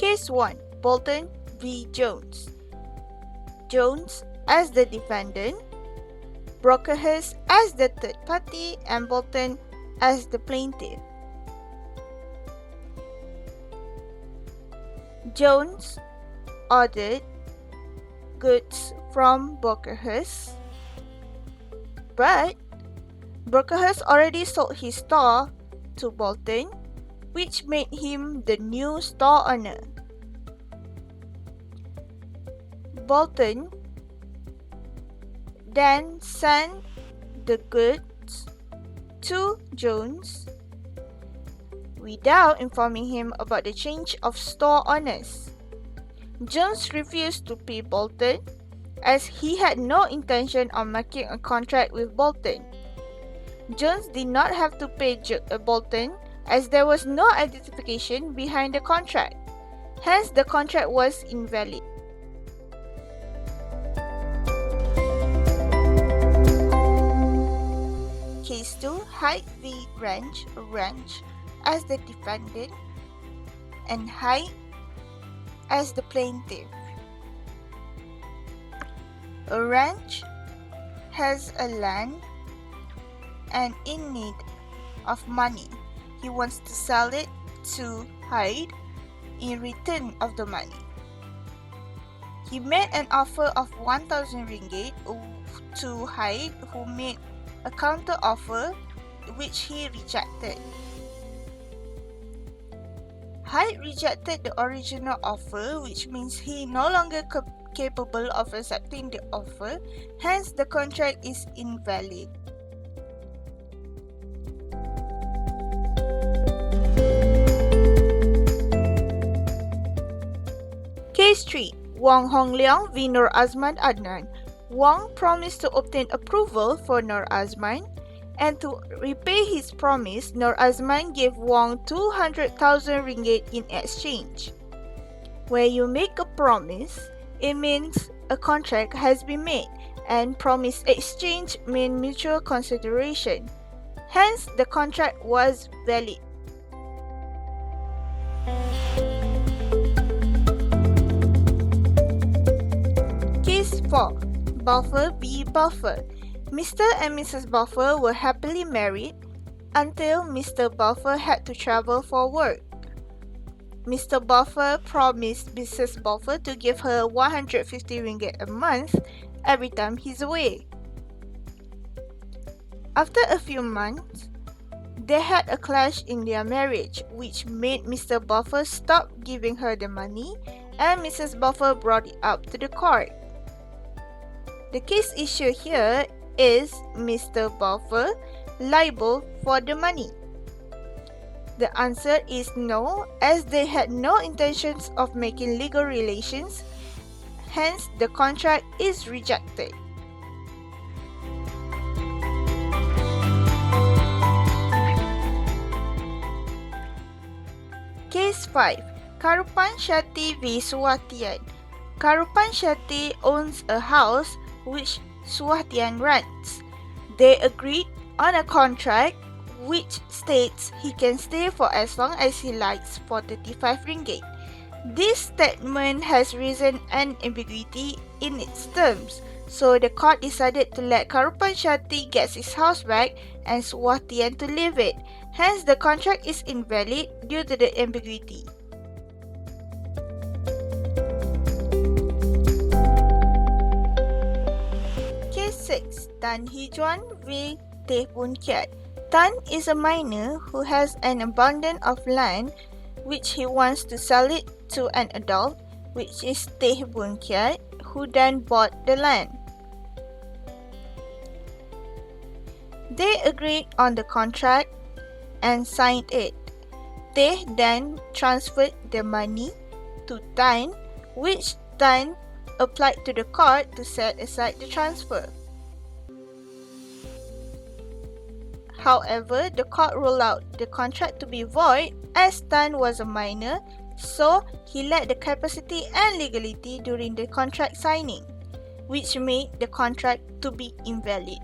Case 1. Bolton v. Jones. Jones as the defendant, Brocklehurst as the third party, and Bolton as the plaintiff. Jones ordered goods from Brocklehurst, but Brocklehurst already sold his store to Bolton, which made him the new store owner. Bolton then sent the goods to Jones without informing him about the change of store owners. Jones refused to pay Bolton as he had no intention of making a contract with Bolton. Jones did not have to pay Bolton as there was no identification behind the contract. Hence, the contract was invalid. Case 2. Hyde v. Ranch as the defendant and Hyde as the plaintiff. A ranch has a land and in need of money. He wants to sell it to Hyde in return of the money. He made an offer of 1,000 ringgit to Hyde, who made a counter offer which he rejected. Hyde rejected the original offer, which means he no longer capable of accepting the offer, hence the contract is invalid. Case 3. Wong Hong Leong v. Nur Azman Adnan. Wong promised to obtain approval for Nur Azman, and to repay his promise, Nur Azman gave Wong 200,000 ringgit in exchange. When you make a promise, it means a contract has been made, and promise exchange means mutual consideration. Hence, the contract was valid. Case 4. Balfour v. Balfour. Mr. and Mrs. Balfour were happily married until Mr. Balfour had to travel for work. Mr. Balfour promised Mrs. Balfour to give her 150 ringgit a month every time he's away. After a few months, they had a clash in their marriage, which made Mr. Balfour stop giving her the money, and Mrs. Balfour brought it up to the court. The case issue here is Mr. Balfour liable for the money? The answer is no, as they had no intentions of making legal relations, hence the contract is rejected. Case 5. Karupan Shati v. Suwatian. Karupan Shati owns a house which Suwatian rents. They agreed on a contract which states he can stay for as long as he likes for 35 ringgit. This statement has risen an ambiguity in its terms, so the court decided to let Karupan Shati get his house back and Suwatian to leave it. Hence, the contract is invalid due to the ambiguity. Case 6. Tan Hee Juan v. Teh Boon Kiat. Tan is a miner who has an abundance of land which he wants to sell it to an adult, which is Teh Boon Kiat, who then bought the land. They agreed on the contract and signed it. Teh then transferred the money to Tan, which Tan applied to the court to set aside the transfer. However, the court ruled out the contract to be void as Tan was a minor, so he lacked the capacity and legality during the contract signing, which made the contract to be invalid.